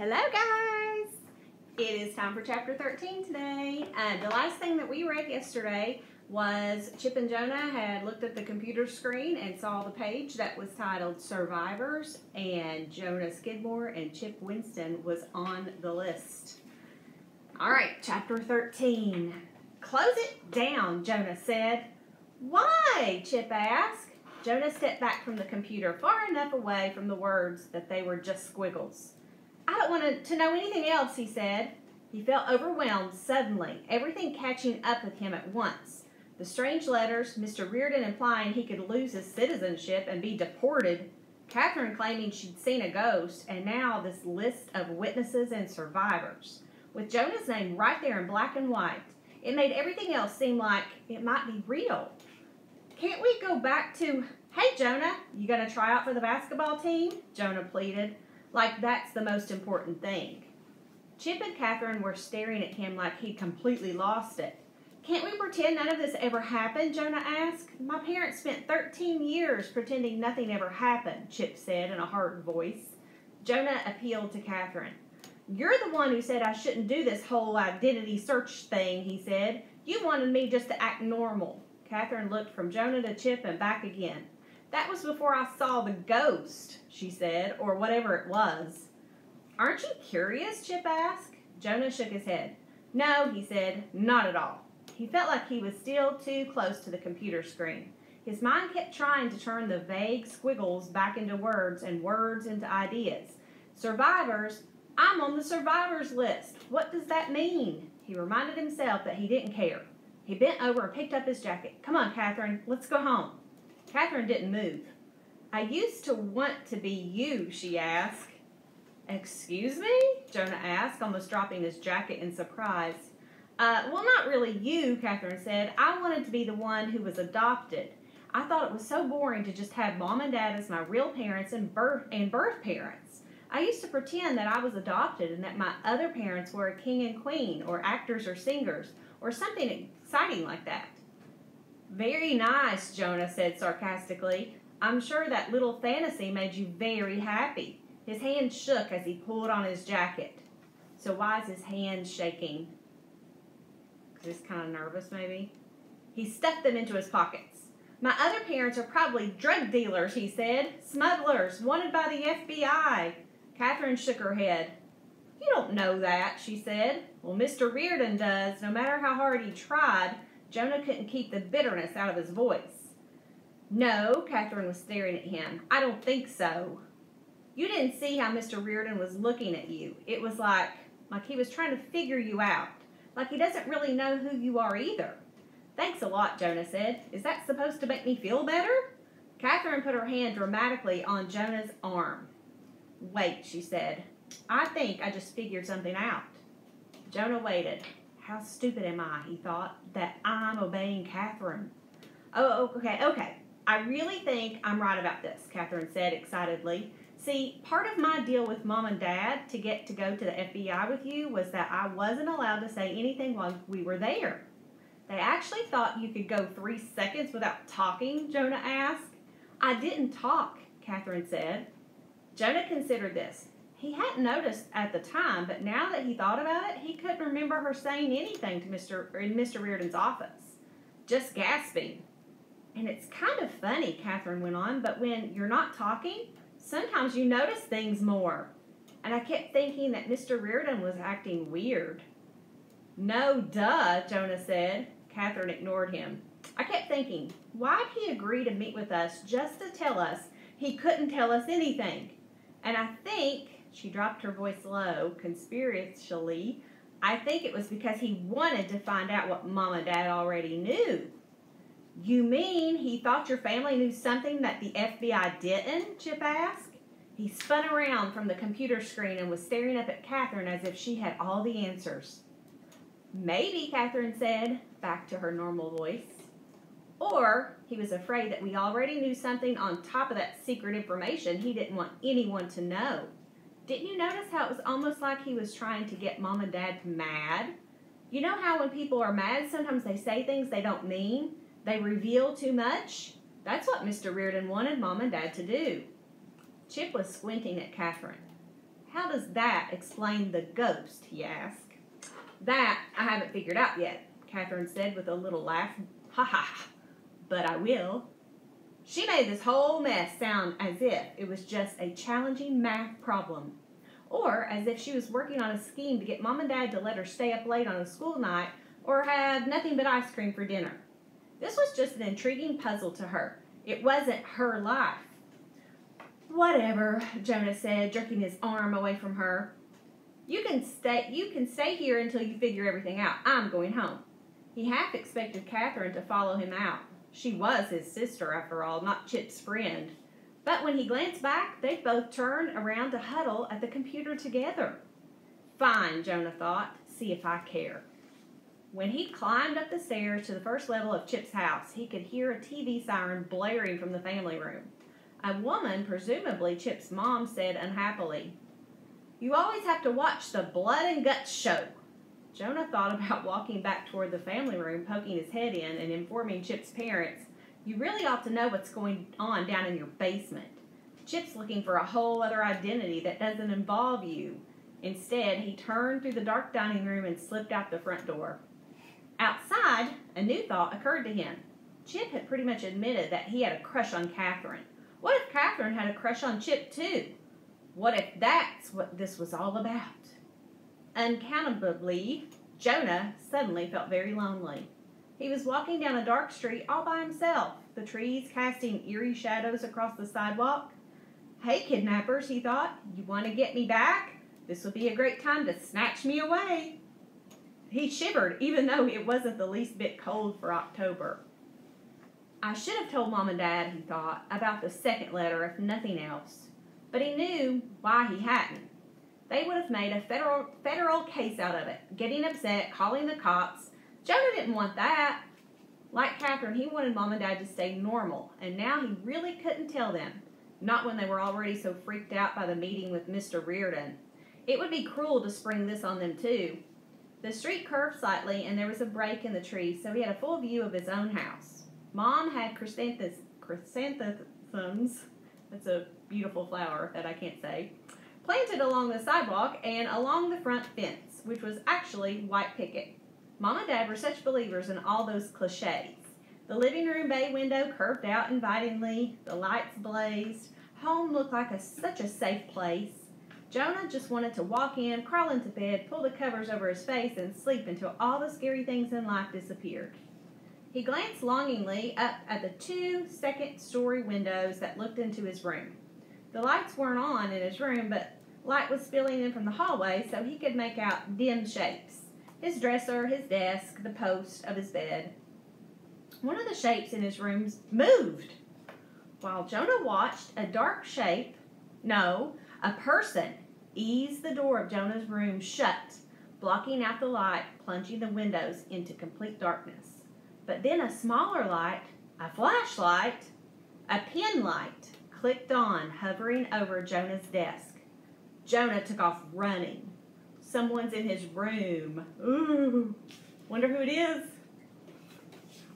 Hello guys! It is time for chapter 13 today. The last thing that we read yesterday was Chip and Jonah had looked at the computer screen and saw the page that was titled Survivors, and Jonah Skidmore and Chip Winston was on the list. Alright, chapter 13. Close it down, Jonah said. Why? Chip asked. Jonah stepped back from the computer far enough away from the words that they were just squiggles. I don't want to know anything else, he said. He felt overwhelmed suddenly, everything catching up with him at once. The strange letters, Mr. Reardon implying he could lose his citizenship and be deported, Catherine claiming she'd seen a ghost, and now this list of witnesses and survivors. With Jonah's name right there in black and white, it made everything else seem like it might be real. Can't we go back to, hey Jonah, you gonna try out for the basketball team? Jonah pleaded, like that's the most important thing. Chip and Catherine were staring at him like he'd completely lost it. Can't we pretend none of this ever happened? Jonah asked. My parents spent 13 years pretending nothing ever happened, Chip said in a hard voice. Jonah appealed to Catherine. You're the one who said I shouldn't do this whole identity search thing, he said. You wanted me just to act normal. Catherine looked from Jonah to Chip and back again. That was before I saw the ghost, she said, or whatever it was. Aren't you curious? Chip asked. Jonah shook his head. No, he said, not at all. He felt like he was still too close to the computer screen. His mind kept trying to turn the vague squiggles back into words and words into ideas. Survivors? I'm on the survivors list. What does that mean? He reminded himself that he didn't care. He bent over and picked up his jacket. Come on, Catherine, let's go home. Catherine didn't move. I used to want to be you, she asked. Excuse me? Jonah asked, almost dropping his jacket in surprise. Well, not really you, Catherine said. I wanted to be the one who was adopted. I thought it was so boring to just have Mom and Dad as my real parents and birth parents. I used to pretend that I was adopted and that my other parents were a king and queen, or actors or singers, or something exciting like that. Very nice, Jonah said sarcastically. I'm sure that little fantasy made you very happy. His hand shook as he pulled on his jacket. So why is his hand shaking? Because he's kind of nervous, maybe? He stuffed them into his pockets. My other parents are probably drug dealers, he said. Smugglers, wanted by the FBI. Catherine shook her head. You don't know that, she said. Well, Mr. Reardon does. No matter how hard he tried, Jonah couldn't keep the bitterness out of his voice. No, Catherine was staring at him. I don't think so. You didn't see how Mr. Reardon was looking at you. It was like he was trying to figure you out. Like he doesn't really know who you are either. Thanks a lot, Jonah said. Is that supposed to make me feel better? Catherine put her hand dramatically on Jonah's arm. Wait, she said. I think I just figured something out. Jonah waited. How stupid am I, he thought, that I'm obeying Catherine. Oh, okay. I really think I'm right about this, Catherine said excitedly. See, part of my deal with Mom and Dad to get to go to the FBI with you was that I wasn't allowed to say anything while we were there. They actually thought you could go 3 seconds without talking, Jonah asked. I didn't talk, Catherine said. Jonah considered this. He hadn't noticed at the time, but now that he thought about it, he couldn't remember her saying anything to Mr. Reardon's office. Just gasping. And it's kind of funny, Catherine went on, but when you're not talking, sometimes you notice things more. And I kept thinking that Mr. Reardon was acting weird. No, duh, Jonah said. Catherine ignored him. I kept thinking, why'd he agree to meet with us just to tell us he couldn't tell us anything? And I think, she dropped her voice low, conspiracially, I think it was because he wanted to find out what Mom and Dad already knew. You mean he thought your family knew something that the FBI didn't? Chip asked. He spun around from the computer screen and was staring up at Catherine as if she had all the answers. Maybe, Catherine said, back to her normal voice. Or he was afraid that we already knew something on top of that secret information he didn't want anyone to know. Didn't you notice how it was almost like he was trying to get Mom and Dad mad? You know how when people are mad, sometimes they say things they don't mean? They reveal too much? That's what Mr. Reardon wanted Mom and Dad to do. Chip was squinting at Catherine. How does that explain the ghost, he asked. That I haven't figured out yet, Catherine said with a little laugh. Ha ha ha, but I will. She made this whole mess sound as if it was just a challenging math problem, or as if she was working on a scheme to get Mom and Dad to let her stay up late on a school night or have nothing but ice cream for dinner. This was just an intriguing puzzle to her. It wasn't her life. Whatever, Jonah said, jerking his arm away from her. You can stay here until you figure everything out. I'm going home. He half expected Catherine to follow him out. She was his sister, after all, not Chip's friend. But when he glanced back, they'd both turn around to huddle at the computer together. Fine, Jonah thought. See if I care. When he climbed up the stairs to the first level of Chip's house, he could hear a TV siren blaring from the family room. A woman, presumably Chip's mom, said unhappily, "You always have to watch the blood and guts show." Jonah thought about walking back toward the family room, poking his head in and informing Chip's parents, "You really ought to know what's going on down in your basement. Chip's looking for a whole other identity that doesn't involve you." Instead, he turned through the dark dining room and slipped out the front door. Outside, a new thought occurred to him. Chip had pretty much admitted that he had a crush on Catherine. What if Catherine had a crush on Chip, too? What if that's what this was all about? Unaccountably, Jonah suddenly felt very lonely. He was walking down a dark street all by himself, the trees casting eerie shadows across the sidewalk. "Hey, kidnappers," he thought, "you want to get me back? This would be a great time to snatch me away." He shivered, even though it wasn't the least bit cold for October. I should have told Mom and Dad, he thought, about the second letter, if nothing else. But he knew why he hadn't. They would have made a federal case out of it, getting upset, calling the cops. Jonah didn't want that. Like Catherine, he wanted Mom and Dad to stay normal, and now he really couldn't tell them, not when they were already so freaked out by the meeting with Mr. Reardon. It would be cruel to spring this on them, too. The street curved slightly, and there was a break in the trees, so he had a full view of his own house. Mom had chrysanthemums, that's a beautiful flower that I can't say, planted along the sidewalk and along the front fence, which was actually white picket. Mom and Dad were such believers in all those cliches. The living room bay window curved out invitingly, the lights blazed. Home looked like such a safe place. Jonah just wanted to walk in, crawl into bed, pull the covers over his face, and sleep until all the scary things in life disappeared. He glanced longingly up at the 2 second-story windows that looked into his room. The lights weren't on in his room, but light was spilling in from the hallway, so he could make out dim shapes. His dresser, his desk, the post of his bed. One of the shapes in his room moved. While Jonah watched, a person eased the door of Jonah's room shut, blocking out the light, plunging the windows into complete darkness. But then a smaller light, a flashlight, a pin light, clicked on, hovering over Jonah's desk. Jonah took off running. Someone's in his room. Ooh, wonder who it is.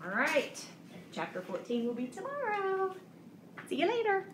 All right, chapter 14 will be tomorrow. See you later.